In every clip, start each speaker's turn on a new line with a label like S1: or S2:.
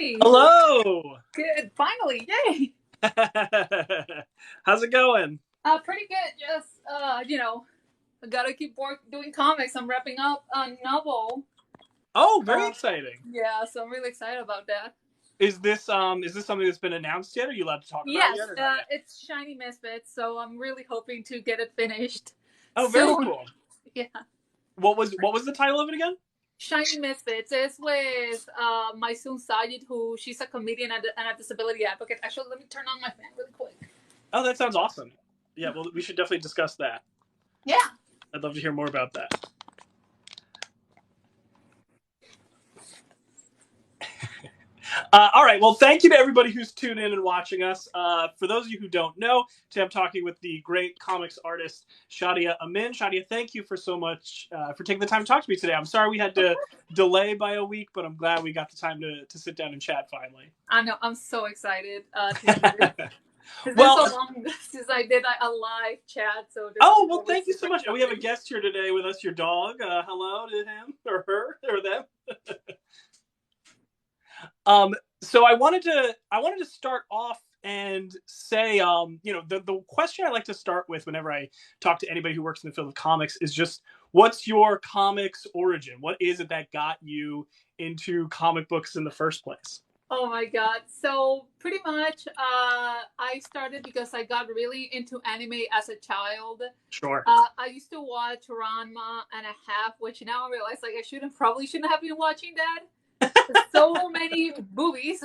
S1: Hey,
S2: Hello.
S1: good. Finally, yay.
S2: How's it going?
S1: Pretty good. Just I gotta keep doing comics. I'm wrapping up a novel.
S2: Oh, very
S1: Uh,
S2: exciting.
S1: yeah, so I'm really excited about that.
S2: Is this something that's been announced yet? Are you allowed to talk about it
S1: Yes,
S2: yet or not yet?
S1: it's Shiny Misfits, so I'm really hoping to get it finished
S2: Oh, very
S1: soon.
S2: cool.
S1: Yeah,
S2: What was the title of it again?
S1: Shiny Misfits is with my son Sajid, who she's a comedian and a disability advocate. Actually, let me turn on my fan really quick.
S2: Oh, that sounds awesome. Yeah, well, we should definitely discuss that.
S1: Yeah.
S2: I'd love to hear more about that. All right. Well, thank you to everybody who's tuned in and watching us. For those of you who don't know, today I'm talking with the great comics artist Shadia Amin. Shadia, thank you for so much for taking the time to talk to me today. I'm sorry we had to delay by a week, but I'm glad we got the time to sit down and chat finally.
S1: I know. I'm so excited to do this. It's been
S2: Well,
S1: so long since I did a live chat, so this is
S2: oh well,
S1: always
S2: thank you so
S1: super
S2: much. And we have a
S1: exciting.
S2: guest here today with us, your dog. Hello to him or her or them. So I wanted to start off and say, the question I like to start with whenever I talk to anybody who works in the field of comics is just, what's your comics origin? What is it that got you into comic books in the first place?
S1: Oh my god! So pretty much, I started because I got really into anime as a child.
S2: Sure.
S1: I used to watch Ranma and a half, which now I realize like I probably shouldn't have been watching that. So many movies,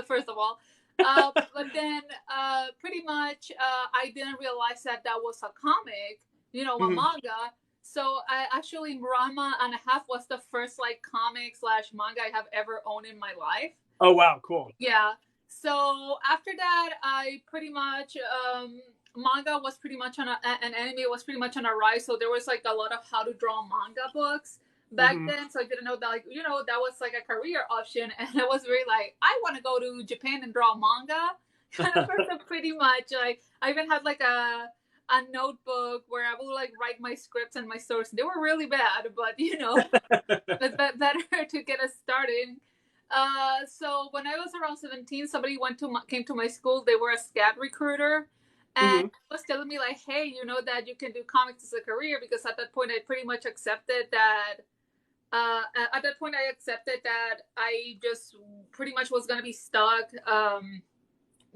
S1: first of all. But then, pretty much, I didn't realize that that was a comic, a
S2: Mhm.
S1: manga. So I actually Rama and a Half was the first like comic slash manga I have ever owned in my life.
S2: Oh wow, cool.
S1: Yeah. So after that, I pretty much manga was pretty much and anime was pretty much on a rise. So there was like a lot of how to draw manga books back
S2: Hmm.
S1: then. So I didn't know that that was like a career option, and I was very like I want to go to Japan and draw manga kind of person. Pretty much like I even had like a notebook where I would like write my scripts and my stories. They were really bad, but it's better to get us started. So when I was around 17, somebody came to my school. They were a scat recruiter, and
S2: Hmm.
S1: was telling me like, "Hey, you know that you can do comics as a career?" Because at that point, I pretty much accepted that. At that point, I accepted that I just pretty much was gonna be stuck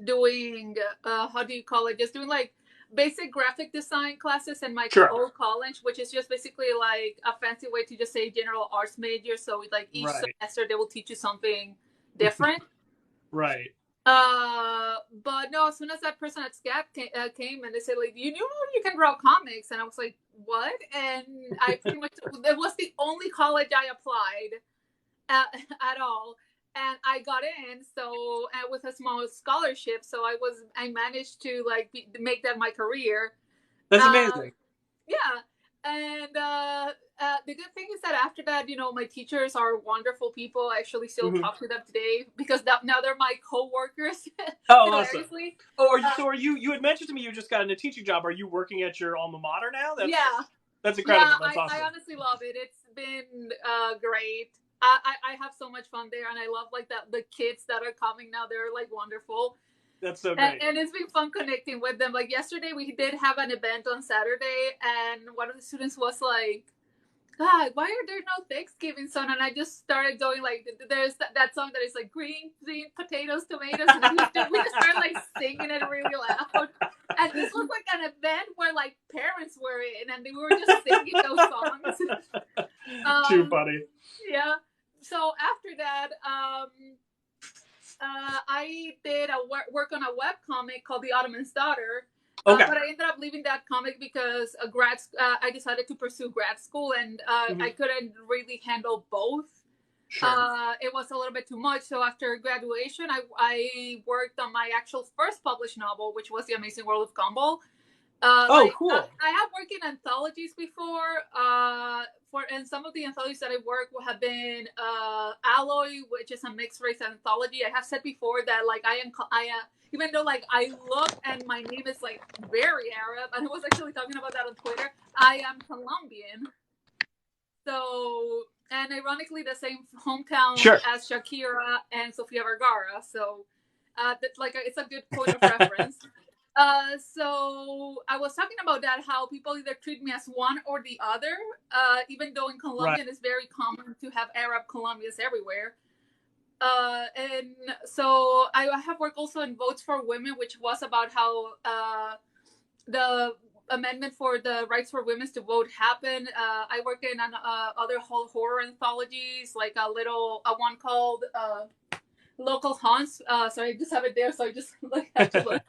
S1: doing how do you call it? Just doing like basic graphic design classes in my
S2: Sure.
S1: old college, which is just basically like a fancy way to just say general arts major. So like each
S2: Right.
S1: semester they will teach you something different.
S2: Right.
S1: But no, as soon as that person at came and they said like, you know you can draw comics, and I was like, what? And I pretty much it was the only college I applied at all, and I got in. So with a small scholarship, so I managed to like make that my career.
S2: That's
S1: uh
S2: amazing.
S1: yeah. And the good thing is that after that, my teachers are wonderful people. I actually still
S2: Hmm.
S1: talk to them today because now they're my co-workers.
S2: Oh, awesome.
S1: Hilariously.
S2: Oh,
S1: uh,
S2: so are you had mentioned to me you just got in a teaching job. Are you working at your alma mater now?
S1: yeah.
S2: That's
S1: Yeah,
S2: incredible. That's
S1: I
S2: awesome.
S1: honestly love it. It's been great. I have so much fun there, and I love like the kids that are coming now. They're like wonderful.
S2: That's so
S1: and,
S2: great.
S1: and it's been fun connecting with them. Like yesterday, we did have an event on Saturday, and one of the students was like, "God, why are there no Thanksgiving song?" And I just started going like, "There's that song that is like green potatoes, tomatoes," and we just started like singing it really loud. And this was like an event where like parents were in, and they were just singing those songs.
S2: Too
S1: um,
S2: funny.
S1: yeah. So after that, I did a work on a web comic called The Ottoman's Daughter.
S2: Okay.
S1: But I ended up leaving that comic because I decided to pursue grad school, and I
S2: Hmm.
S1: couldn't really handle both.
S2: Sure.
S1: It was a little bit too much. So after graduation, I worked on my actual first published novel, which was The Amazing World of Gumball.
S2: Oh, cool.
S1: I have worked in anthologies before. And some of the anthologies that I work will have been Alloy, which is a mixed race anthology. I have said before that like even though like I look and my name is like very Arab, and I was actually talking about that on Twitter. I am Colombian, so and ironically, the same hometown
S2: Sure.
S1: as Shakira and Sofia Vergara. So, it's a good point of reference. So I was talking about that, how people either treat me as one or the other, even though in
S2: Right.
S1: Colombia it's very common to have Arab Colombians everywhere. And so I have worked also in Votes for Women, which was about how the amendment for the rights for women to vote happened. I work in other whole horror anthologies, like a one called Local Haunts. Sorry, I just have it there, so I just like have to look.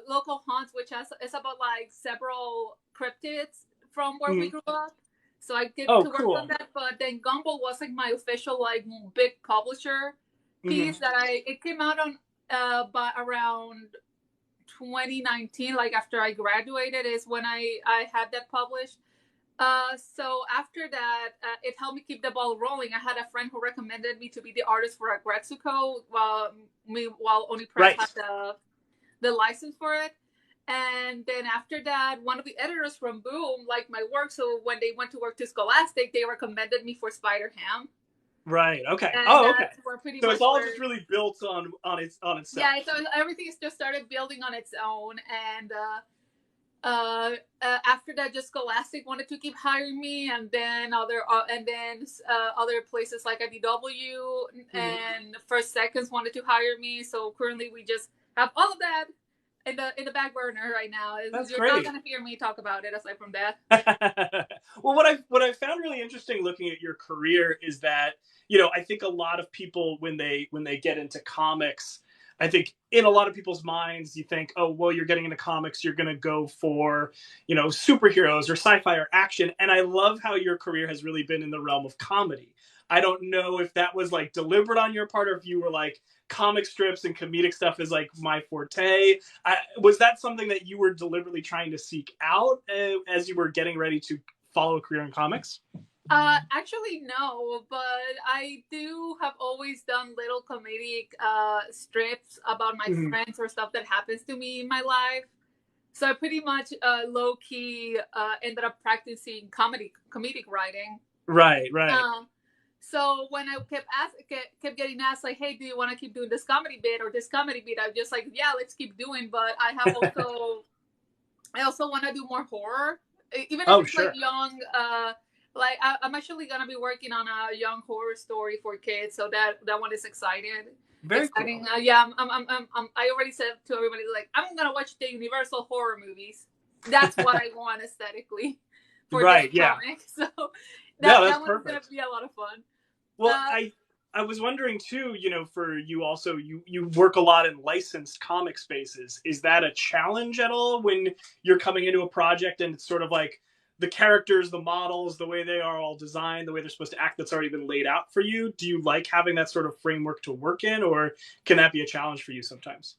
S1: Local Haunts, which is about like several cryptids from where we
S2: Mhm.
S1: grew up. So I get
S2: Oh,
S1: to work on
S2: cool.
S1: that. But then Gumball was like my official like big publisher
S2: Hmm.
S1: piece that it came out on by around 2019, like after I graduated, is when I had that published. So after that, it helped me keep the ball rolling. I had a friend who recommended me to be the artist for Agretsuko, while Oni Press
S2: Right.
S1: had the license for it. And then after that, one of the editors from Boom liked my work, so when they went to work to Scholastic, they recommended me for Spider Ham,
S2: Right. Okay.
S1: and
S2: Oh, okay.
S1: that's where pretty
S2: So it's
S1: much
S2: all
S1: where
S2: just really built on itself.
S1: yeah, so everything just started building on its own, and after that, just Scholastic wanted to keep hiring me, and then other places like IDW
S2: Hmm.
S1: and First Seconds wanted to hire me. So currently, we just have all of that in the back burner right now.
S2: That's
S1: You're not
S2: great.
S1: gonna hear me talk about it aside from that.
S2: Well, what I found really interesting looking at your career is that, I think a lot of people when they get into comics, I think in a lot of people's minds, you think, oh, well, you're getting into comics, you're going to go for, superheroes or sci-fi or action. And I love how your career has really been in the realm of comedy. I don't know if that was like deliberate on your part, or if you were like, comic strips and comedic stuff is like my forte. Was that something that you were deliberately trying to seek out as you were getting ready to follow a career in comics?
S1: Actually, no, but I do have always done little comedic strips about my
S2: Mhm.
S1: friends or stuff that happens to me in my life. So I pretty much low key ended up practicing comedic writing.
S2: Right, right.
S1: Um, so when I kept getting asked like, "Hey, do you want to keep doing this comedy bit or this comedy bit?" I'm just like, "Yeah, let's keep doing." But I also want to do more horror, even if
S2: Oh,
S1: it's like
S2: sure.
S1: young. I'm actually gonna be working on a young horror story for kids, so that one is exciting.
S2: Very
S1: Exciting.
S2: cool.
S1: Yeah, I already said to everybody like I'm gonna watch the Universal horror movies. That's what I want aesthetically for this
S2: Right, yeah.
S1: comic. So
S2: No, that's
S1: that one is gonna
S2: perfect.
S1: be a lot of fun.
S2: Well,
S1: Uh,
S2: I was wondering too, for you also, you work a lot in licensed comic spaces. Is that a challenge at all when you're coming into a project and it's sort of like the characters, the models, the way they are all designed, the way they're supposed to act, that's already been laid out for you? Do you like having that sort of framework to work in, or can that be a challenge for you sometimes?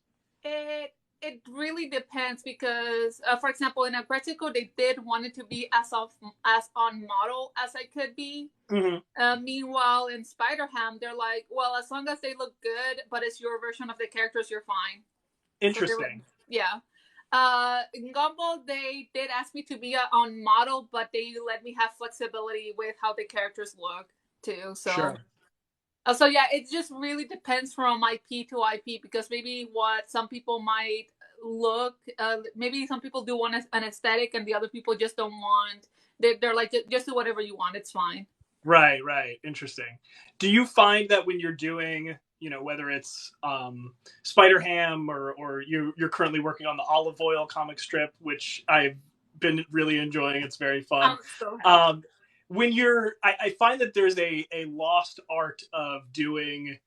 S1: it really depends because, for example, in Agretico, they did want it to be as on model as I could be.
S2: Hmm.
S1: Meanwhile, in Spider Ham, they're like, well, as long as they look good, but it's your version of the characters, you're fine. So they were,
S2: Interesting.
S1: yeah. In Gumball, they did ask me to be on model, but they let me have flexibility with how the characters look too.
S2: Sure.
S1: So yeah, it just really depends from IP to IP because maybe what some people might look, maybe some people do want an aesthetic, and the other people just don't want. They're like, just do whatever you want, it's fine.
S2: Right, right. Interesting. Do you find that when you're doing, whether it's Spider Ham, or you're currently working on the Olive Oil comic strip, which I've been really enjoying. It's very fun.
S1: I'm so happy.
S2: Um, when I find that there's a lost art of doing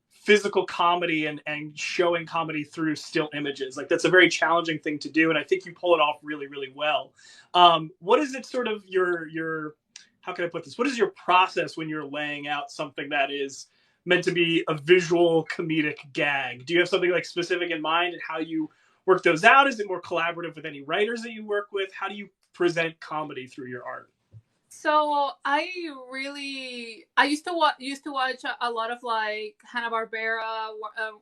S2: physical comedy and showing comedy through still images. Like that's a very challenging thing to do, and I think you pull it off really, really well. What is it sort of your how can I put this? What is your process when you're laying out something that is meant to be a visual comedic gag? Do you have something like specific in mind and how you work those out? Is it more collaborative with any writers that you work with? How do you present comedy through your art?
S1: So I used to watch a lot of like Hanna Barbera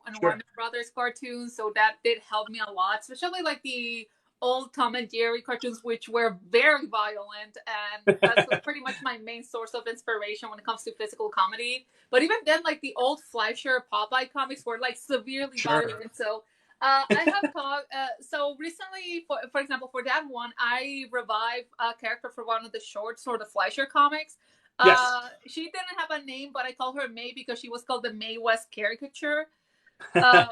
S1: and
S2: Sure.
S1: Warner Brothers cartoons, so that did help me a lot, especially like the old Tom and Jerry cartoons, which were very violent, and that's pretty much my main source of inspiration when it comes to physical comedy. But even then, like the old Fleischer Popeye comics were like severely
S2: Sure.
S1: violent. So I have talked. So recently, for example, for that one, I revived a character for one of the shorts for the Fleischer comics.
S2: Yes.
S1: She didn't have a name, but I called her May because she was called the Mae West caricature. Uh,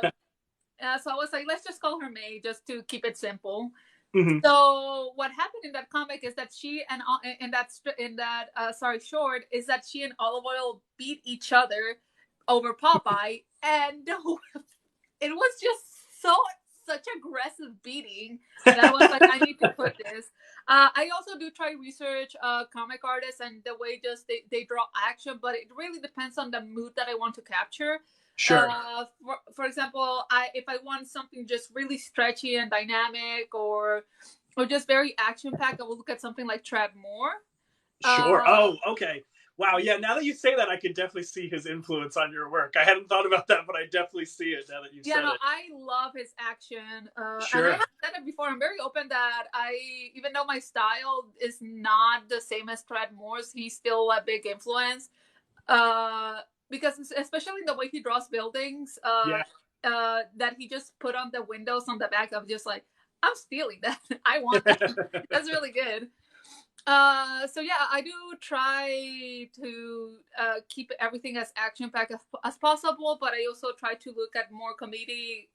S1: so I was like, let's just call her May, just to keep it simple.
S2: Hmm.
S1: So what happened in that comic is that she and in that short is that she and Olive Oil beat each other over Popeye, and it was just such aggressive beating that I was like, I need to put this. I also do try research comic artists and the way just they draw action, but it really depends on the mood that I want to capture.
S2: Sure.
S1: For example, if I want something just really stretchy and dynamic, or just very action packed, I will look at something like Trav Moore.
S2: Sure. Oh, okay. Wow. Yeah. Now that you say that, I can definitely see his influence on your work. I hadn't thought about that, but I definitely see it now that you've
S1: Yeah,
S2: said
S1: no,
S2: it.
S1: I love his action, and I
S2: Sure.
S1: have said it before. I'm very open that even though my style is not the same as Trav Moore's, he's still a big influence. Because especially the way he draws buildings,
S2: Yeah.
S1: that he just put on the windows on the back of, just like, I'm stealing that. I want that. That's really good. So yeah, I do try to keep everything as action packed as possible, but I also try to look at more comedic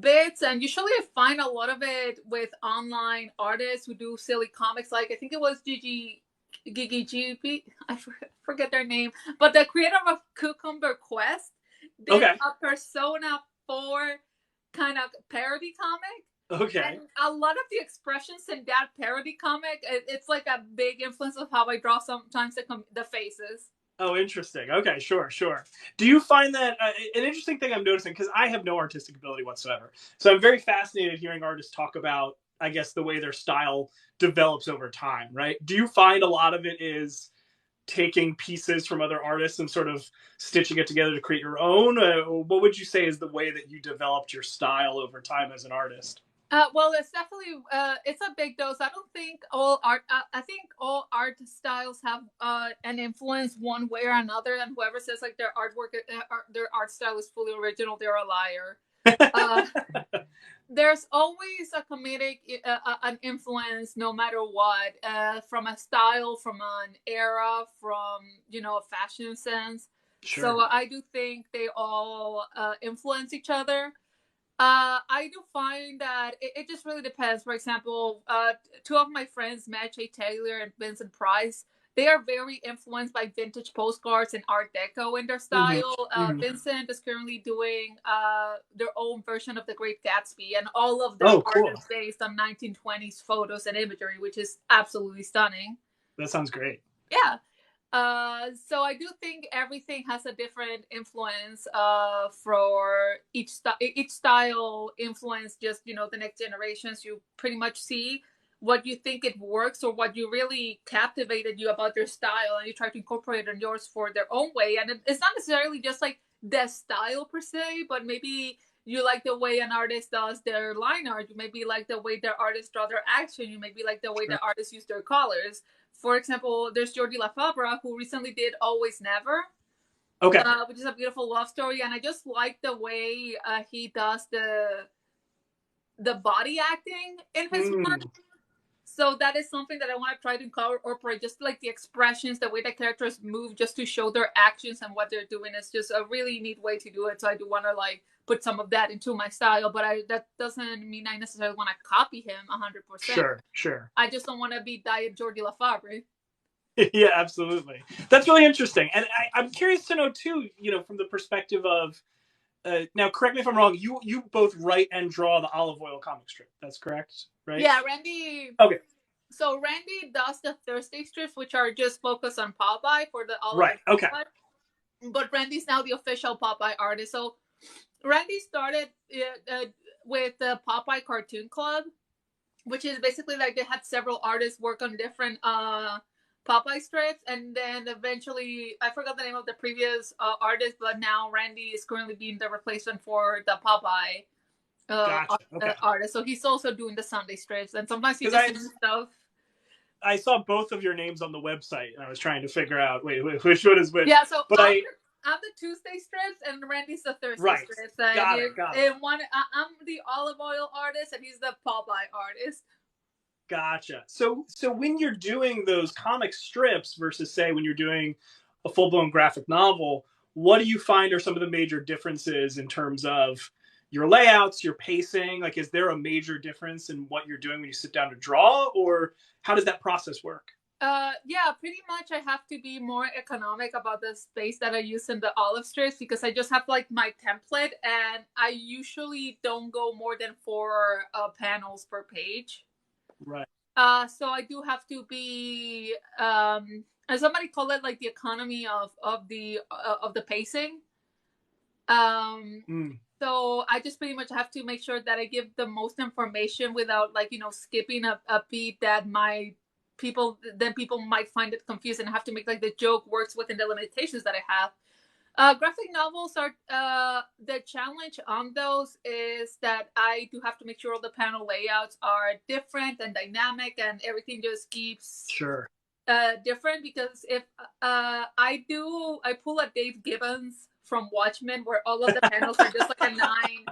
S1: bits, and usually I find a lot of it with online artists who do silly comics. Like, I think it was Gigi GP, I forget their name, but the creator of Cucumber Quest did
S2: Okay.
S1: a Persona 4 kind of parody comic.
S2: Okay.
S1: And a lot of the expressions in that parody comic, it's like a big influence of how I draw sometimes the faces.
S2: Oh, interesting. Okay, sure, sure. Do you find that an interesting thing I'm noticing, because I have no artistic ability whatsoever, so I'm very fascinated hearing artists talk about, I guess, the way their style develops over time, right? Do you find a lot of it is taking pieces from other artists and sort of stitching it together to create your own? What would you say is the way that you developed your style over time as an artist?
S1: Well, it's definitely it's a big dose. I don't think all art. I think all art styles have an influence one way or another, and whoever says like their art style is fully original, they're a liar. Uh, there's always a comedic an influence, no matter what, from a style, from an era, from a fashion sense.
S2: Sure.
S1: So I do think they all influence each other. I do find that it just really depends. For example, two of my friends, Matt J. Taylor and Vincent Price, they are very influenced by vintage postcards and Art Deco in their
S2: Hmm.
S1: style.
S2: Hmm.
S1: Vincent is currently doing their own version of The Great Gatsby, and all of their
S2: Oh,
S1: art
S2: cool.
S1: is based on 1920s photos and imagery, which is absolutely stunning.
S2: That sounds great.
S1: Yeah. So I do think everything has a different influence for each style influence, just the next generations. You pretty much see what you think it works, or what you really captivated you about their style, and you try to incorporate it in yours for their own way. And it's not necessarily just like the style per se, but maybe you like the way an artist does their line art. You maybe like the way their artists draw their action. You maybe like the way
S2: Sure.
S1: the artists use their colors. For example, there's Jordi LaFabra, who recently did Always Never,
S2: Okay.
S1: which is a beautiful love story, and I just like the way he does the body acting in his work.
S2: Mm.
S1: So that is something that I want to try to incorporate, just like the expressions, the way the characters move, just to show their actions and what they're doing. It's just a really neat way to do it. So I do want to like put some of that into my style, but that doesn't mean I necessarily want to copy him 100%.
S2: Sure, sure.
S1: I just don't want to be Diet Jordi LaFabre.
S2: Yeah, absolutely. That's really interesting, and I'm curious to know too. From the perspective of now, correct me if I'm wrong. You both write and draw the Olive Oil comic strip. That's correct, right?
S1: Yeah, Randy.
S2: Okay.
S1: So Randy does the Thursday strips, which are just focused on Popeye for the Olive
S2: Right. Okay.
S1: Popeye. But Randy's now the official Popeye artist. So Randy started with the Popeye Cartoon Club, which is basically like they had several artists work on different Popeye strips, and then eventually I forgot the name of the previous artist, but now Randy is currently being the replacement for the Popeye
S2: Gotcha. Okay.
S1: artist. So he's also doing the Sunday strips, and sometimes he
S2: Because
S1: just does stuff.
S2: I saw both of your names on the website, and I was trying to figure out which one is which.
S1: Yeah, so
S2: But
S1: I'm the Tuesday strips, and Randy's the Thursday
S2: right,
S1: strips. And
S2: got it.
S1: I'm the olive oil artist, and he's the Popeye artist.
S2: Gotcha. So when you're doing those comic strips versus say when you're doing a full blown graphic novel, what do you find are some of the major differences in terms of your layouts, your pacing? Like, is there a major difference in what you're doing when you sit down to draw, or how does that process work?
S1: Yeah, pretty much I have to be more economic about the space that I use in the olive strips because I just have like my template, and I usually don't go more than 4 panels per page.
S2: Right.
S1: So I do have to be, as somebody called it, like the economy of the pacing. So I just pretty much have to make sure that I give the most information without, like, skipping a beat that people might find it confusing. I have to make like the joke works within the limitations that I have. Graphic novels are the challenge on those is that I do have to make sure all the panel layouts are different and dynamic, and everything just keeps
S2: Sure.
S1: different. Because if I pull a Dave Gibbons from Watchmen, where all of the panels are just like a 9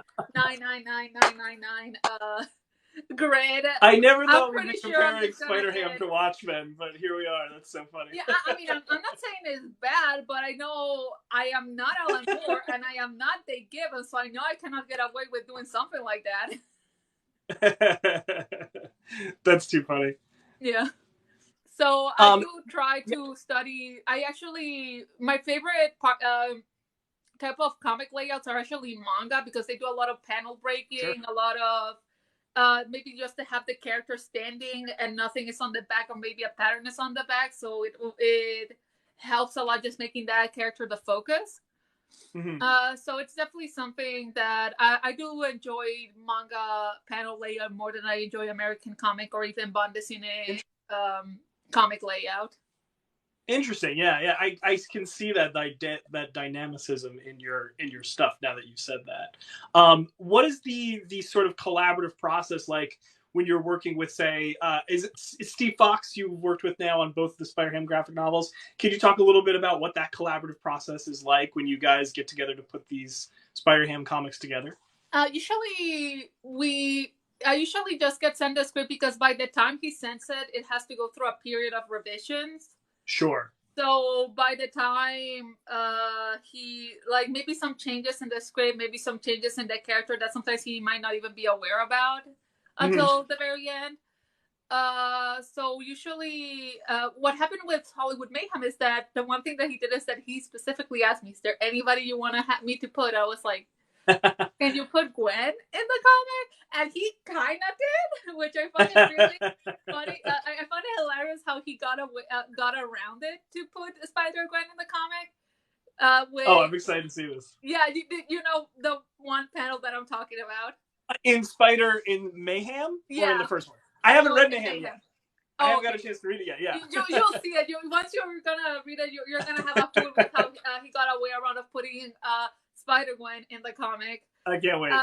S1: grid.
S2: I never thought we'd be
S1: pretty sure
S2: comparing Spider-Ham to Watchmen, but here we are. That's so funny.
S1: Yeah, I mean, I'm not saying it's bad, but I know I am not Alan Moore and I am not Dave Gibbons, so I know I cannot get away with doing something like
S2: that. That's too funny.
S1: Yeah. So I do try to study. My favorite type of comic layouts are actually manga, because they do a lot of panel breaking, sure. A lot of maybe just to have the character standing and nothing is on the back, or maybe a pattern is on the back, so it helps a lot just making that character the focus. Mm-hmm. So it's definitely something that I do enjoy manga panel layout more than I enjoy American comic or even bande dessinée comic layout.
S2: Interesting. Yeah. I can see that that dynamicism in your stuff now that you said that. What is the sort of collaborative process like when you're working with, say, is Steve Fox you've worked with now on both the Spider-Ham graphic novels? Can you talk a little bit about what that collaborative process is like when you guys get together to put these Spider-Ham comics together?
S1: I usually just get sent the script, because by the time he sends it, it has to go through a period of revisions.
S2: Sure.
S1: So by the time he, like, maybe some changes in the script, maybe some changes in the character that sometimes he might not even be aware about until the very end. So usually what happened with Hollywood Mayhem is that the one thing that he did is that he specifically asked me, is there anybody you want to have me to put? I was like, can you put Gwen in the comic? And he kind of did, which I find it really funny. I found it hilarious how he got around it to put Spider-Gwen in the comic.
S2: I'm excited to see this.
S1: Yeah, you know the one panel that I'm talking about?
S2: In Mayhem?
S1: Yeah.
S2: Or in the first one? I haven't read Mayhem yet. I haven't got a chance to read it yet. Yeah.
S1: You'll see it. Once you're gonna read it, you're gonna have a fool with how he got away around of putting Spider-Gwen in the comic.
S2: I can't wait.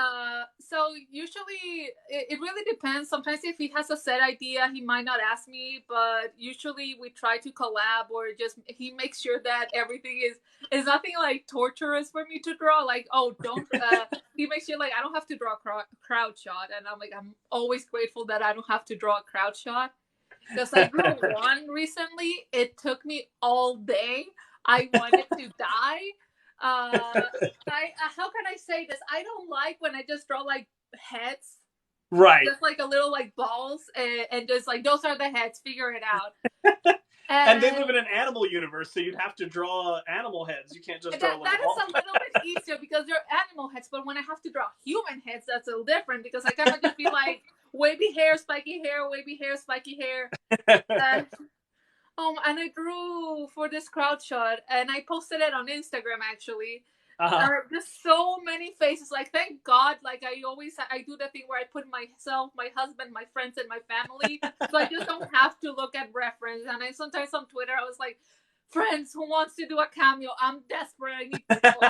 S1: So usually it really depends. Sometimes if he has a set idea, he might not ask me, but usually we try to collab, or just he makes sure that everything is nothing like torturous for me to draw. Like, don't. He makes sure like I don't have to draw a crowd shot, and I'm always grateful that I don't have to draw a crowd shot. Because I drew one recently, it took me all day. I wanted to die. How can I say this? I don't like when I just draw like heads,
S2: right?
S1: Just like a little like balls, and just like those are the heads. Figure it out.
S2: And they live in an animal universe, so you'd have to draw animal heads. You can't just draw
S1: that is a little bit easier because they're animal heads. But when I have to draw human heads, that's a little different because I kind of just be like wavy hair, spiky hair, wavy hair, spiky hair. And I drew for this crowd shot, and I posted it on Instagram actually. Just so many faces. Like, thank God. Like, I do the thing where I put myself, my husband, my friends, and my family, so I just don't have to look at reference. And I sometimes on Twitter I was like, friends, who wants to do a cameo? I'm desperate. I need people.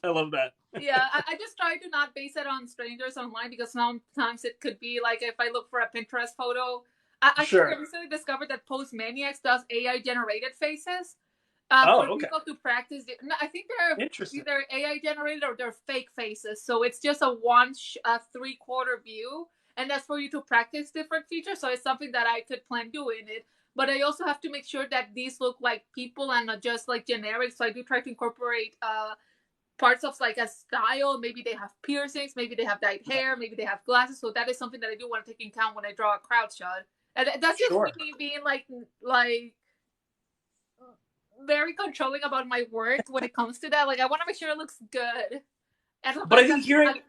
S2: I love that.
S1: Yeah, I just try try to not base it on strangers online because sometimes it could be like if I look for a Pinterest photo. Actually, I
S2: Sure.
S1: recently discovered that Postmaniacs does AI generated faces
S2: Oh,
S1: for
S2: okay.
S1: people to practice. No, I think they're
S2: Interesting.
S1: either AI generated or they're fake faces. So it's just a 3/4 view, and that's for you to practice different features. So it's something that I could plan doing it. But I also have to make sure that these look like people and not just like generic. So I do try to incorporate parts of like a style. Maybe they have piercings, maybe they have dyed
S2: Right.
S1: hair, maybe they have glasses. So that is something that I do want to take in account when I draw a crowd shot. And that's just
S2: Sure.
S1: me being like very controlling about my work when it comes to that. Like I want to make sure it looks good, and
S2: But I
S1: sometimes
S2: think hearing
S1: that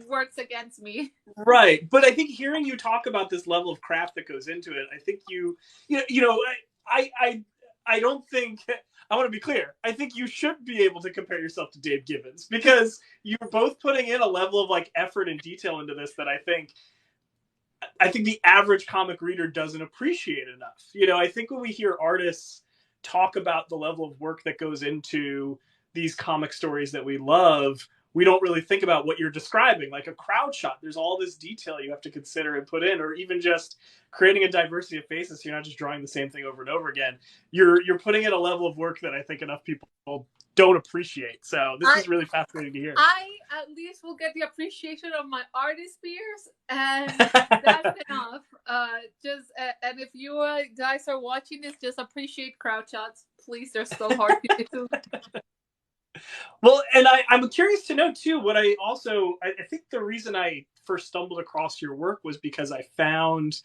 S1: works against me.
S2: Right, but I think hearing you talk about this level of craft that goes into it, I think I I I don't think I want to be clear. I think you should be able to compare yourself to Dave Gibbons because you're both putting in a level of like effort and detail into this that I think the average comic reader doesn't appreciate enough. I think when we hear artists talk about the level of work that goes into these comic stories that we love, we don't really think about what you're describing, like a crowd shot. There's all this detail you have to consider and put in, or even just creating a diversity of faces. So you're not just drawing the same thing over and over again. You're putting in a level of work that I think enough people don't appreciate. So this
S1: I
S2: is really fascinating to hear.
S1: I at least will get the appreciation of my artist peers, and that's enough. Just and if you guys are watching this, just appreciate crowd shots, please. They're so hard to do.
S2: Well, and I'm curious to know too. What I think the reason I first stumbled across your work was because I found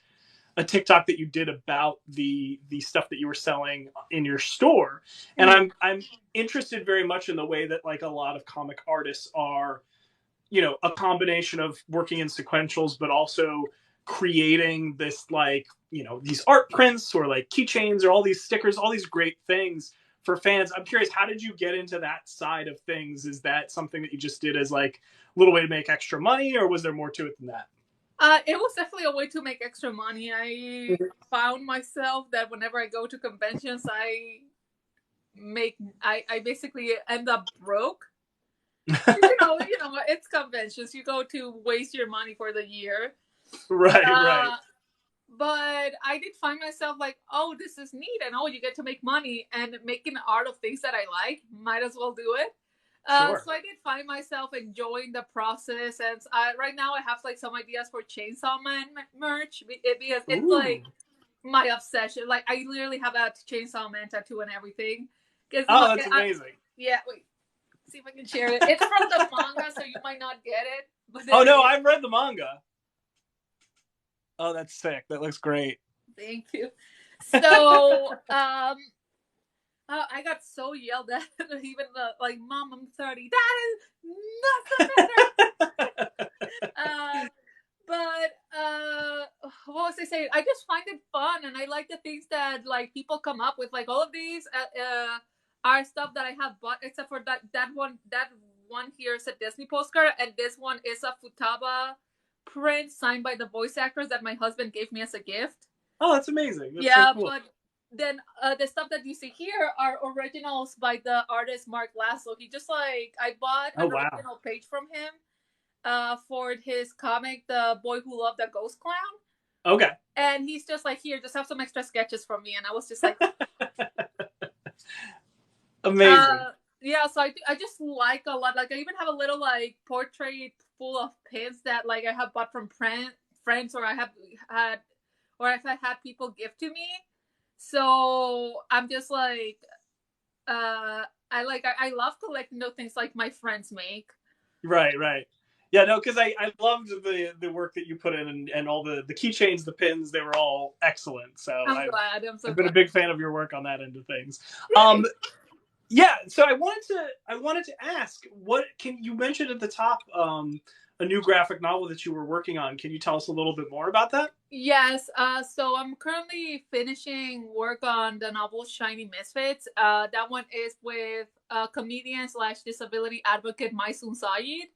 S2: a TikTok that you did about the stuff that you were selling in your store, and
S1: Mm.
S2: I'm interested very much in the way that like a lot of comic artists are, a combination of working in sequentials, but also creating this like, these art prints or like keychains or all these stickers, all these great things for fans. I'm curious, how did you get into that side of things? Is that something that you just did as like a little way to make extra money, or was there more to it than that?
S1: It was definitely a way to make extra money. I found myself that whenever I go to conventions, I basically end up broke. It's conventions. You go to waste your money for the year.
S2: Right, right.
S1: Uh, but I did find myself like, oh, this is neat, and oh, you get to make money and making art of things that I like. Might as well do it.
S2: Sure.
S1: So I did find myself enjoying the process, and right now I have like some ideas for Chainsaw Man merch because it's
S2: Ooh.
S1: like my obsession. Like I literally have a Chainsaw Man tattoo and everything. Because
S2: Oh, that's amazing.
S1: yeah, wait, see if I can share it. It's from the manga, so you might not get it, but
S2: Oh
S1: there
S2: no,
S1: it is.
S2: I've read the manga. Oh, that's sick. That looks great.
S1: Thank you. So, I got so yelled at, even like, Mom, I'm 30. That is not so. But what was I saying? I just find it fun, and I like the things that like people come up with. Like all of these are stuff that I have bought, except for that one. That one here is a Disney postcard, and this one is a Futaba print signed by the voice actors that my husband gave me as a gift.
S2: Oh, that's amazing. That's so
S1: Yeah,
S2: cool.
S1: but then the stuff that you see here are originals by the artist Mark Laszlo. He just like I bought
S2: Oh
S1: an
S2: wow.
S1: original page from him for his comic, The Boy Who Loved a Ghost Clown.
S2: Okay.
S1: And he's just like, here, just have some extra sketches from me. And I was just like,
S2: Amazing.
S1: yeah, so I just like a lot. Like I even have a little like portrait full of pins that like I have bought from friends, or I have had, or I've had people give to me. So I'm just like, I love collecting those things like my friends make.
S2: Right, right. Yeah, no, because I loved the work that you put in, and all the keychains, the pins, they were all excellent. So
S1: I'm glad. I'm so
S2: I've been a
S1: glad.
S2: big fan of your work on that end of things. Um, yeah, so I wanted to ask, what can you mentioned at the top, a new graphic novel that you were working on. Can you tell us a little bit more about that?
S1: Yes, so I'm currently finishing work on the novel Shiny Misfits. That one is with comedian slash disability advocate Maisun Sayed.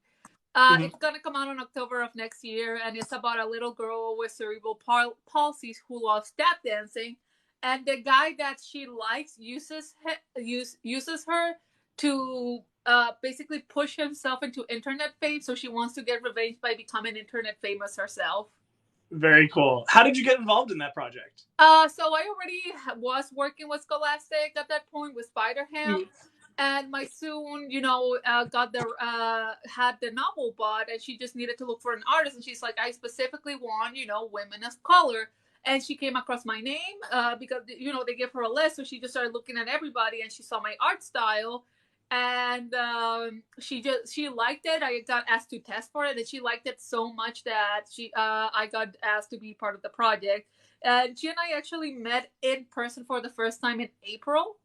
S2: Mhm.
S1: It's gonna come out in October of next year, and it's about a little girl with cerebral palsy who loves tap dancing, and the guy that she likes uses her to basically push himself into internet fame. So she wants to get revenge by becoming internet famous herself.
S2: Very cool. How did you get involved in that project?
S1: So I already was working with Scholastic at that point with Spider Ham, and my soon, got the had the novel bought, and she just needed to look for an artist, and she's like, I specifically want, women of color, and she came across my name because they give her a list, so she just started looking at everybody, and she saw my art style, and she liked it. I got asked to test for it, and she liked it so much that I got asked to be part of the project. And she and I actually met in person for the first time in April.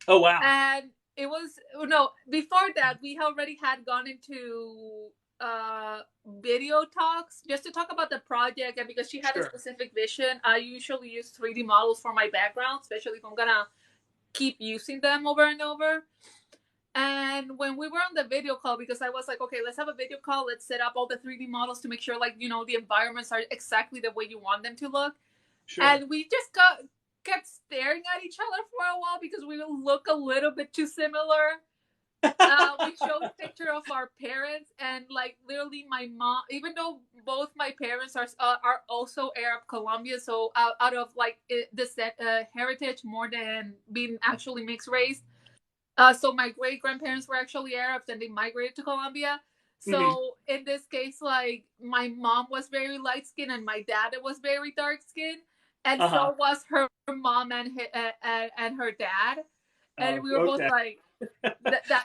S2: Oh wow!
S1: And it was no, before that we already had gone into video talks just to talk about the project, and because she had a specific vision, I usually use 3D models for my background, especially if I'm gonna keep using them over and over. And when we were on the video call, because I was like, okay, let's have a video call, let's set up all the 3D models to make sure, like, the environments are exactly the way you want them to look. Sure. And we just kept staring at each other for a while because we look a little bit too similar. We showed a picture of our parents, and like literally my mom, even though both my parents are also Arab Colombian, so out of like this heritage more than being actually mixed race. So my great grandparents were actually Arabs, and they migrated to Colombia. So in this case, like my mom was very light skinned and my dad was very dark skinned, and so was her mom and her dad, and we were both like,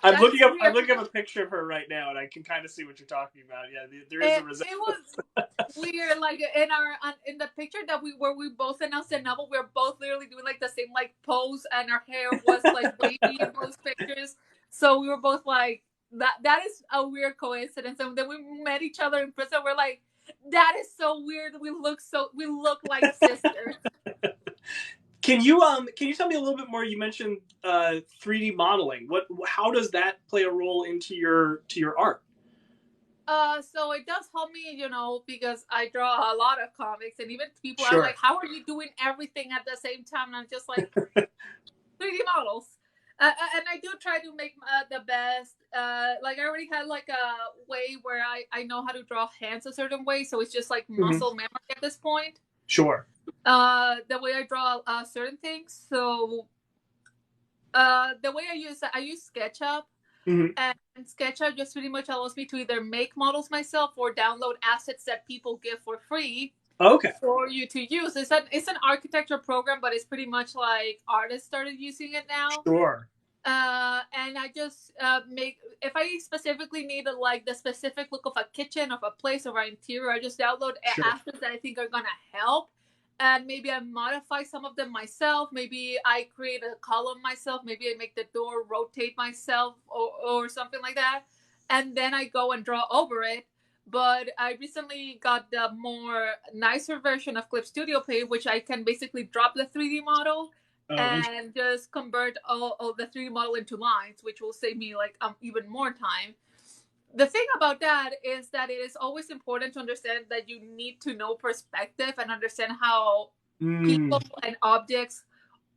S2: I'm looking up a picture of her right now, and I can kind of see what you're talking about. Yeah, there is a resemblance.
S1: It was weird. Like in the picture that we both announced the novel, we were both literally doing like the same like pose, and our hair was like wavy in both pictures. So we were both like, that is a weird coincidence. And then we met each other in person. We're like, that is so weird. We look like sisters.
S2: Can you tell me a little bit more? You mentioned 3D modeling. How does that play a role into your art?
S1: So it does help me, because I draw a lot of comics, and even people are like, how are you doing everything at the same time? And I'm just like, 3D models. And I do try to make the best. Like I already had like a way where I know how to draw hands a certain way, so it's just like muscle memory at this point.
S2: Sure.
S1: The way I draw certain things. So the way I use SketchUp. And SketchUp just pretty much allows me to either make models myself or download assets that people give for free.
S2: Okay.
S1: For you to use. It's an architecture program, but it's pretty much like artists started using it now.
S2: Sure.
S1: And I just make, if I specifically need like the specific look of a kitchen, of a place, of an interior, I just download assets that I think are gonna help. And maybe I modify some of them myself. Maybe I create a column myself. Maybe I make the door rotate myself or something like that. And then I go and draw over it. But I recently got the more nicer version of Clip Studio Paint, which I can basically drop the 3D model and just convert all the 3D model into lines, which will save me like even more time. The thing about that is that it is always important to understand that you need to know perspective and understand how people and objects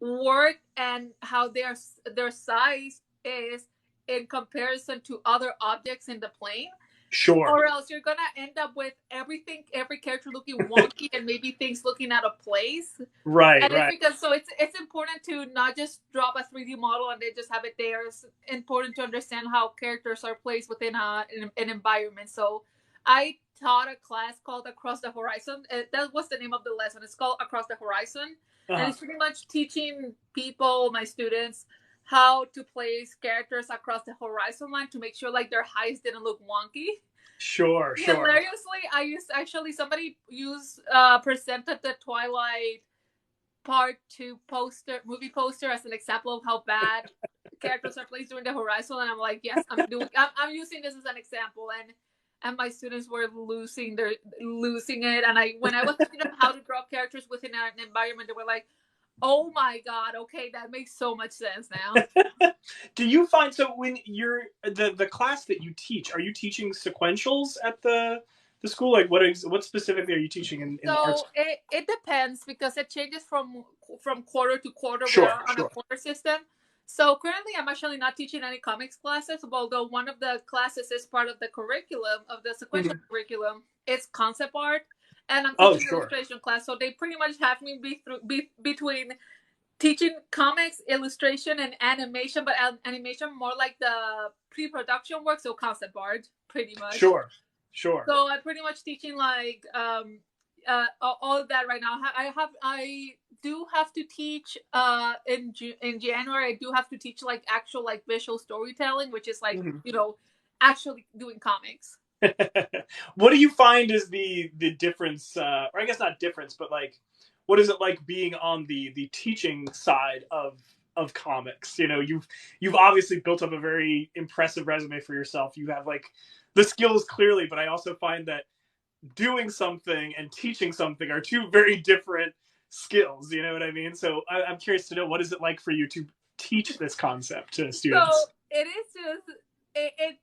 S1: work and how their size is in comparison to other objects in the plane.
S2: Sure.
S1: Or else you're gonna end up with every character looking wonky and maybe things looking out of place.
S2: Right.
S1: And
S2: right.
S1: It's because so it's important to not just drop a 3D model and then just have it there. It's important to understand how characters are placed within an environment. So I taught a class called Across the Horizon. That was the name of the lesson. It's called Across the Horizon. And it's pretty much teaching people, my students, how to place characters across the horizon line to make sure like their heights didn't look wonky.
S2: Sure.
S1: Hilariously, somebody presented the Twilight Part 2 movie poster as an example of how bad characters are placed during the horizon, and I'm like, yes, I'm using this as an example, and my students were losing it, and when I was teaching them how to draw characters within an environment, they were like, oh my god, okay, that makes so much sense now.
S2: Do you find, so when you're the class that you teach, are you teaching sequentials at the school? Like what specifically are you teaching in the arts?
S1: It depends because it changes from quarter to quarter.
S2: Sure,
S1: We're on a quarter system. So currently, I'm actually not teaching any comics classes, although one of the classes is part of the curriculum of the sequential
S2: Mhm.
S1: curriculum. It's concept art, and I'm
S2: Oh,
S1: teaching
S2: sure.
S1: illustration class. So they pretty much have me between teaching comics, illustration, and animation, but animation more like the pre-production work, so concept art, pretty much.
S2: Sure. Sure.
S1: So I'm pretty much teaching like all of that right now. I do have to teach in January. I do have to teach like actual like visual storytelling, which is like
S2: Mhm.
S1: actually doing comics.
S2: What do you find is the difference, or I guess not difference, but like, what is it like being on the teaching side of comics? You know, you've obviously built up a very impressive resume for yourself. You have like the skills clearly, but I also find that doing something and teaching something are two very different skills. You know what I mean? So I'm curious to know, what is it like for you to teach this concept to
S1: So
S2: students?
S1: it is just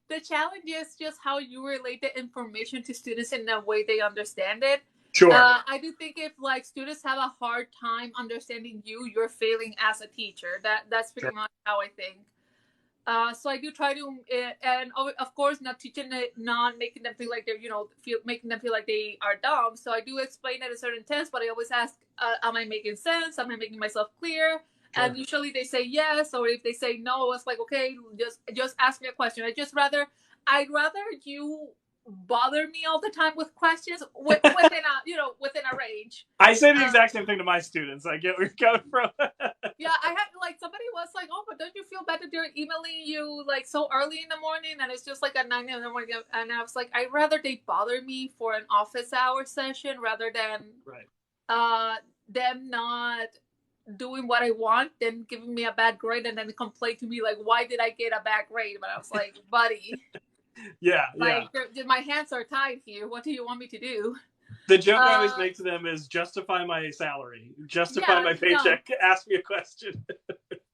S1: the challenge is just how you relate the information to students in a way they understand it.
S2: Sure.
S1: I do think if like students have a hard time understanding you, you're failing as a teacher. That's pretty
S2: Sure.
S1: much how I think. So I do try to, and of course, not teaching it, not making them feel like they're, making them feel like they are dumb. So I do explain at a certain test, but I always ask, am I making sense? Am I making myself clear? And
S2: Sure.
S1: usually they say yes, or if they say no, it's like, okay, just ask me a question. I'd rather you bother me all the time with questions within a, within a range.
S2: I say the
S1: Uh,
S2: exact same thing to my students. I get where you're coming from.
S1: Yeah, I had like somebody was like, "Oh, but don't you feel bad that they're emailing you like so early in the morning?" And it's just like at 9 in the morning. And I was like, "I'd rather they bother me for an office hour session rather than
S2: Right.
S1: uh them not doing what I want, then giving me a bad grade, and then complain to me like, why did I get a bad grade?" But I was like, "Buddy,
S2: Yeah, yeah.
S1: like my hands are tied here. What do you want me to do?"
S2: The joke I always
S1: Uh,
S2: make to them is justify my salary, justify
S1: yeah,
S2: my
S1: no.
S2: paycheck, ask me a question.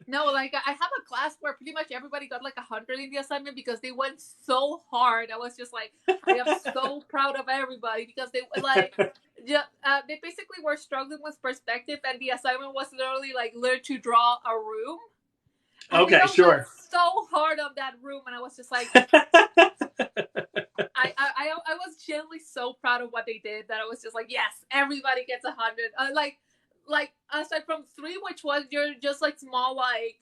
S1: No, like I have a class where pretty much everybody got like 100 in the assignment because they went so hard. I was just like, I am so proud of everybody because they like, they basically were struggling with perspective, and the assignment was literally like learn to draw a room, and they
S2: Okay,
S1: all went
S2: sure.
S1: so hard on that room, and I was just like, I was genuinely so proud of what they did that I was just like, yes, everybody gets 100. Like aside from three, which was you're just like small like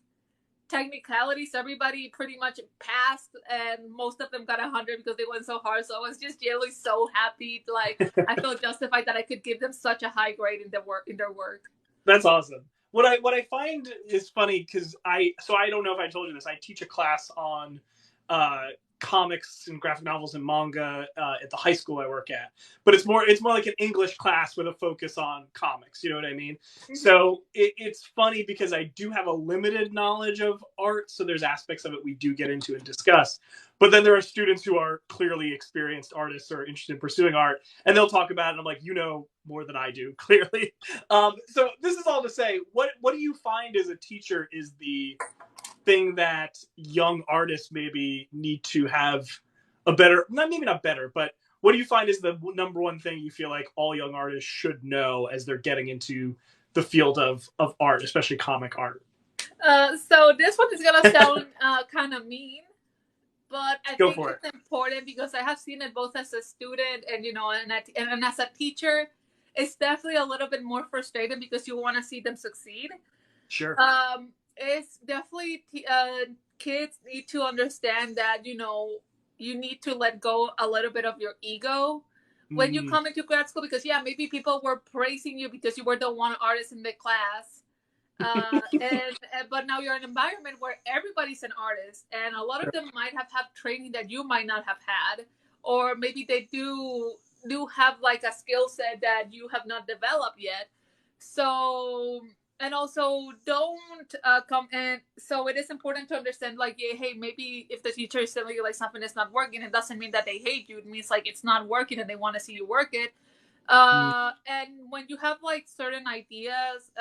S1: technicalities, everybody pretty much passed, and most of them got 100 because they went so hard. So I was just genuinely so happy. Like I felt justified that I could give them such a high grade in their work.
S2: That's awesome. What I find is funny because I don't know if I told you this. I teach a class on uh, comics and graphic novels and manga at the high school I work at. But it's more like an English class with a focus on comics. You know what I mean?
S1: Mm-hmm.
S2: So it's funny because I do have a limited knowledge of art. So there's aspects of it we do get into and discuss. But then there are students who are clearly experienced artists or interested in pursuing art, and they'll talk about it. And I'm like, you know more than I do, clearly. So this is all to say, what do you find as a teacher is the thing that young artists maybe need to have a better, not maybe not better, but what do you find is the number one thing you feel like all young artists should know as they're getting into the field of art, especially comic art?
S1: So this one is gonna sound kind of mean, but I
S2: Go
S1: think
S2: for it.
S1: it's important because I have seen it both as a student and and as a teacher. It's definitely a little bit more frustrating because you want to see them succeed.
S2: Sure.
S1: It's definitely kids need to understand that you need to let go a little bit of your ego when you
S2: Mm.
S1: come into grad school because yeah, maybe people were praising you because you were the one artist in the class, and but now you're in an environment where everybody's an artist, and a lot of
S2: Sure.
S1: them might have training that you might not have had, or maybe they do have like a skill set that you have not developed yet. So and also don't come and so it is important to understand like, yeah, hey, maybe if the teacher is telling you like something is not working, it doesn't mean that they hate you. It means like it's not working and they want to see you work it.
S2: Mm.
S1: And when you have like certain ideas,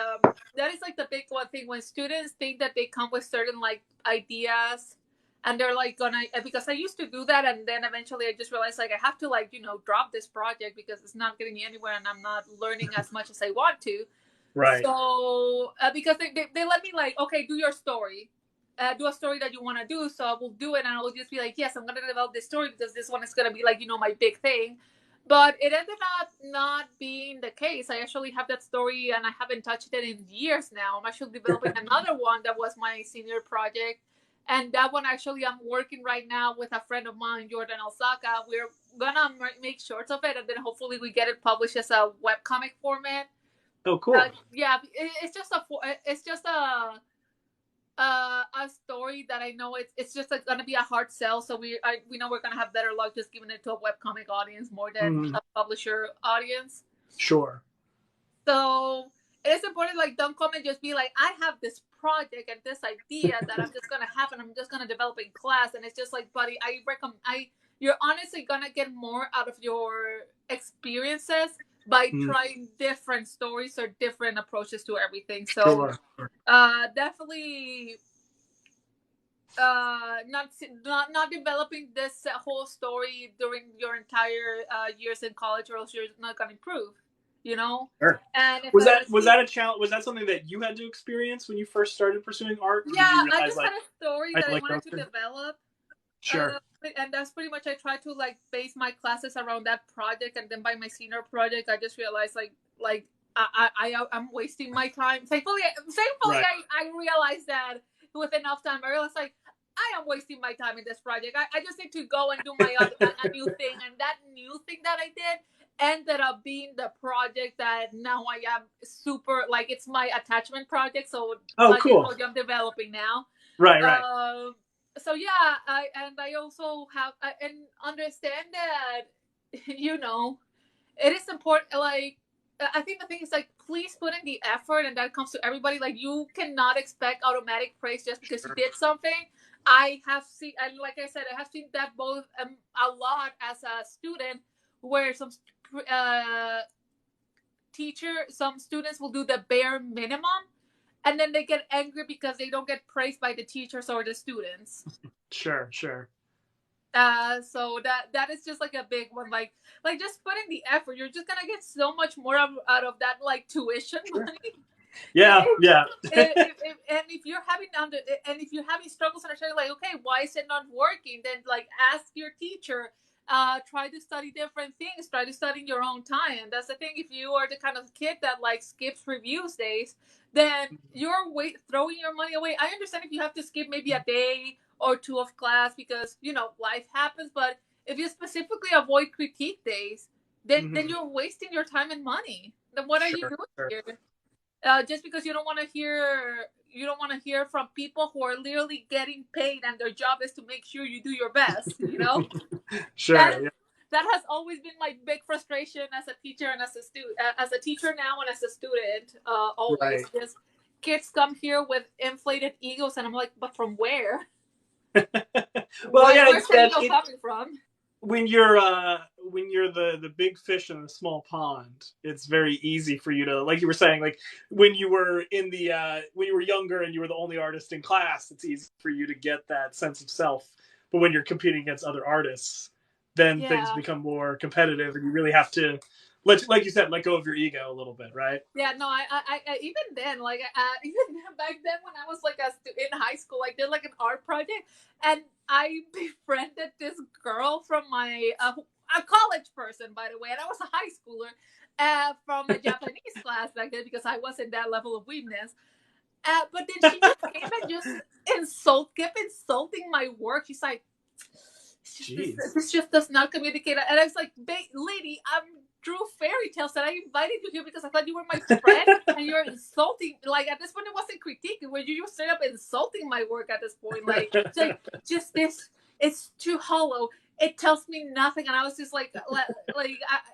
S1: that is like the big one thing when students think that they come with certain like ideas and they're like gonna because I used to do that, and then eventually I just realized like I have to like drop this project because it's not getting me anywhere and I'm not learning as much as I want to.
S2: Right.
S1: So because they let me like, okay, do your story. do a story that you want to do. So I will do it, and I will just be like, yes, I'm going to develop this story because this one is going to be like, my big thing. But it ended up not being the case. I actually have that story, and I haven't touched it in years now. I'm actually developing another one that was my senior project. And that one, actually, I'm working right now with a friend of mine, Jordan Alsaka. We're going to make shorts of it, and then hopefully we get it published as a webcomic format.
S2: Oh, cool.
S1: Yeah, it's just a story that I know it's just like, gonna be a hard sell. So we know we're gonna have better luck just giving it to a webcomic audience more than a publisher audience.
S2: Sure.
S1: So it is important, like, don't come and just be like, I have this project and this idea that I'm just gonna have and I'm just gonna develop in class. And it's just like, buddy, you're honestly gonna get more out of your experiences by trying different stories or different approaches to everything. So definitely not developing this whole story during your entire years in college, or else you're not gonna improve.
S2: Sure.
S1: And
S2: was that a challenge? Was that something that you had to experience when you first started pursuing art?
S1: Yeah, I just had a story that I wanted to develop.
S2: Sure.
S1: And that's pretty much, I tried to like base my classes around that project, and then by my senior project, I just realized like I'm wasting my time. Thankfully, right. I realized that with enough time. I realized like I am wasting my time in this project. I just need to go and do a new thing, and that new thing that I did ended up being the project that now I am super, like, it's my attachment project. So
S2: cool.
S1: I'm developing now.
S2: Right.
S1: So yeah, I also have and understand that it is important. Like, I think the thing is, like, please put in the effort, and that comes to everybody. Like, you cannot expect automatic praise just because you did something. I have seen, and like I said, I have seen that both a lot as a student, where some some students will do the bare minimum, and then they get angry because they don't get praised by the teachers or the students.
S2: Sure.
S1: So that is just like a big one. Like just put in the effort. You're just gonna get so much more out of that, like, tuition money.
S2: Yeah.
S1: And if you're having struggles understanding, like, okay, why is it not working? Then, like, ask your teacher. Try to study different things. Try to study in your own time. And that's the thing. If you are the kind of kid that, like, skips reviews days, then you're throwing your money away. I understand if you have to skip maybe a day or two of class because life happens. But if you specifically avoid critique days, then you're wasting your time and money. Then what are you doing here? Just because you don't want to hear from people who are literally getting paid, and their job is to make sure you do your best.
S2: Sure.
S1: That has always been my big frustration as a teacher and as a student, as a teacher now and as a student. Always, just kids come here with inflated egos, and I'm like, but from where? Where's the ego coming from?
S2: When you're the big fish in the small pond, it's very easy for you to, like you were saying, like when you were when you were younger and you were the only artist in class, it's easy for you to get that sense of self. But when you're competing against other artists, then things become more competitive, and you really have to, like you said, let go of your ego a little bit, right?
S1: Yeah, no, I even then, like, even back then when I was like in high school, I did like an art project, and I befriended this girl from my a college person, by the way, and I was a high schooler, from a Japanese class back then, because I wasn't that level of weakness. But then she just came and just kept insulting my work. She's like, this just does not communicate. And I was like, lady, drew fairy tales, and I invited you here because I thought you were my friend, and you're insulting. Like, at this point, it wasn't critiquing, where you straight up insulting my work at this point. Like, just this, it's too hollow. It tells me nothing. And I was just like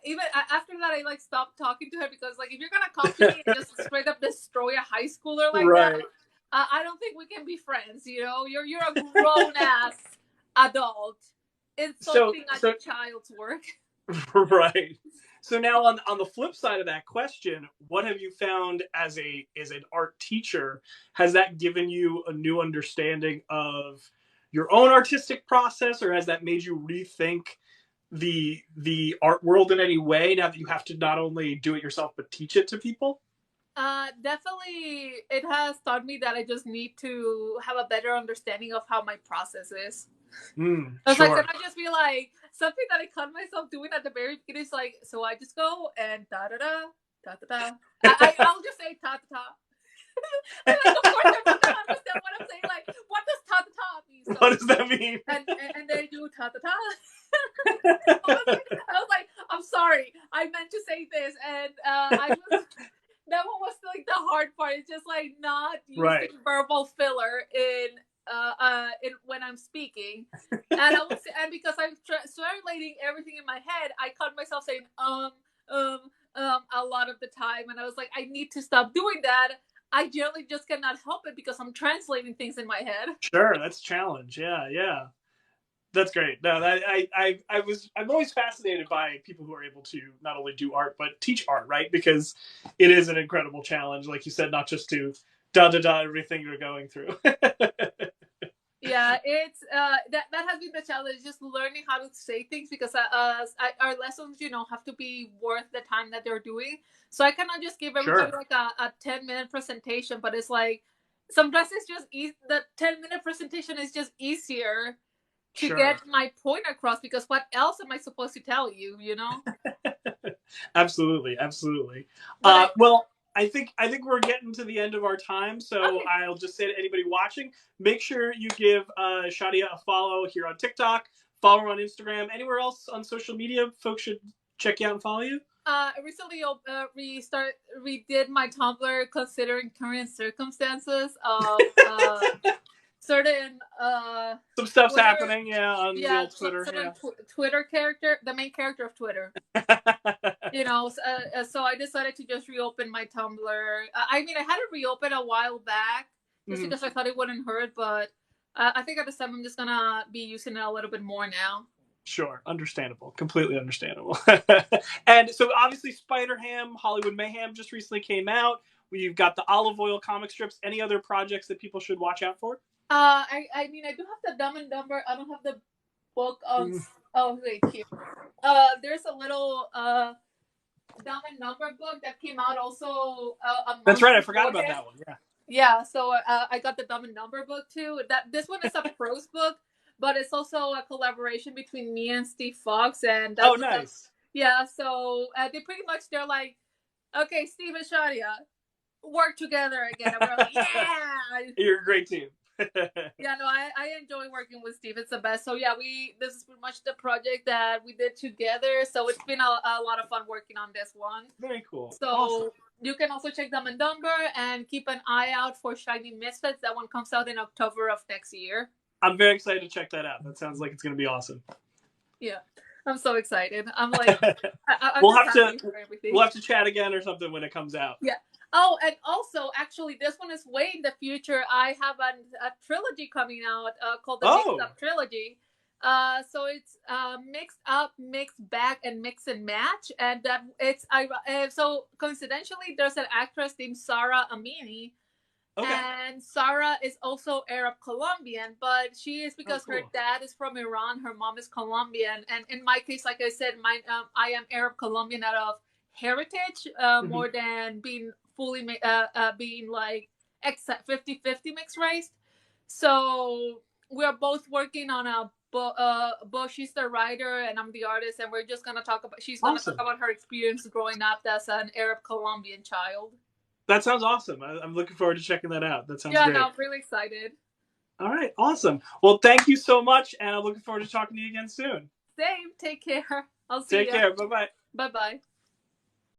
S1: even after that, I like stopped talking to her, because, like, if you're gonna come to me and just straight up destroy a high schooler like that, I don't think we can be friends. You're a grown ass adult insulting a child's work.
S2: Right. So now on the flip side of that question, what have you found as an art teacher? Has that given you a new understanding of your own artistic process, or has that made you rethink the art world in any way, now that you have to not only do it yourself but teach it to people?
S1: Definitely, it has taught me that I just need to have a better understanding of how my process is. I was like, can
S2: Sure.
S1: I just be like something that I caught myself doing at the very beginning? Is like, so I just go and da da da da da da. I'll just say ta ta ta. I'm like, of course they're not gonna understand what I'm saying. Like, what does ta ta ta mean? So
S2: What does that mean?
S1: and they do ta ta ta. I was like, I'm sorry, I meant to say this, and I was that one was like the hard part. It's just like not using
S2: Right.
S1: verbal filler in when I'm speaking, and I was and because I'm translating everything in my head, I caught myself saying a lot of the time, and I was like, I need to stop doing that. I generally just cannot help it because I'm translating things in my head.
S2: Sure, that's a challenge. Yeah, yeah. That's great. No, I'm always fascinated by people who are able to not only do art but teach art, right? Because it is an incredible challenge, like you said, not just to da da da everything you're going through.
S1: Yeah, it's that has been the challenge, just learning how to say things because our lessons, have to be worth the time that they're doing. So I cannot just give everybody
S2: Sure,
S1: like a 10-minute presentation, but it's like sometimes it's just the 10-minute presentation is just easier to
S2: sure.
S1: get my point across because what else am I supposed to tell you? You know.
S2: Absolutely, absolutely.
S1: But
S2: Well, I think we're getting to the end of our time, so
S1: okay,
S2: I'll just say to anybody watching, make sure you give Shadia a follow here on TikTok, follow her on Instagram, anywhere else on social media. Folks should check you out and follow you.
S1: recently redid my Tumblr considering current circumstances of certain
S2: Some stuff's
S1: Twitter,
S2: happening, yeah, on the
S1: yeah,
S2: old Twitter,
S1: certain
S2: yeah.
S1: Twitter character, the main character of Twitter. So I decided to just reopen my Tumblr. I mean, I had it reopened a while back just
S2: Mhm.
S1: because I thought it wouldn't hurt, but I think at this time I'm just gonna be using it a little bit more now.
S2: Sure, understandable, completely understandable. And so obviously Spider Ham, Hollywood Mayhem just recently came out. We've got the Olive Oil comic strips. Any other projects that people should watch out for?
S1: I mean, I do have the Dumb and Dumber. I don't have the book on.
S2: Mm.
S1: Oh wait, here. There's a little Dumb and Dumber book that came out also a
S2: That's
S1: month
S2: right, I forgot about
S1: beforehand.
S2: that one. Yeah.
S1: Yeah, so I got the Dumb and Dumber book too. That this one is a prose book, but it's also a collaboration between me and Steve Fox, and
S2: Oh,
S1: that's
S2: nice.
S1: yeah. So they pretty much they're like, okay, Steve and Shadia work together again, and we're like, yeah,
S2: You're a great team.
S1: yeah. No, I enjoy working with Steve. It's the best. So yeah, we this is pretty much the project that we did together. So it's been a lot of fun working on this one.
S2: Very cool. Awesome.
S1: So you can also check Dumb and Dumber and keep an eye out for Shiny Misfits. That one comes out in October of next year.
S2: I'm very excited to check that out. That sounds like it's going to be awesome.
S1: Yeah, I'm so excited. I'm like, I'm
S2: we'll
S1: just
S2: have to
S1: happy for everything.
S2: we'll have to chat again or something when it comes out.
S1: Yeah. Oh, and also, actually, this one is way in the future. I have a trilogy coming out called the Mix
S2: Oh,
S1: Up Trilogy. So it's mixed up, mixed back, and mix and match, and that it's I. So coincidentally, there's an actress named Sarah Amini,
S2: okay.
S1: and Sarah is also Arab Colombian, but she is
S2: Oh,
S1: because her
S2: cool.
S1: dad is from Iran, her mom is Colombian, and in my case, like I said, I am Arab Colombian out of heritage,
S2: Mhm.
S1: more than being fully being like 50-50 mixed race. So we're both working on a book. She's the writer and I'm the artist, and we're just gonna talk about. She's gonna talk
S2: Awesome.
S1: about her experience growing up as an Arab Colombian child.
S2: That sounds awesome. I'm looking forward to checking that out. That sounds
S1: Yeah, no,
S2: great.
S1: I'm really excited.
S2: All right, awesome. Well, thank you so much, and I'm looking forward to talking to you again soon.
S1: Same. Take care. I'll see
S2: Take
S1: you.
S2: care. Bye bye.
S1: Bye bye.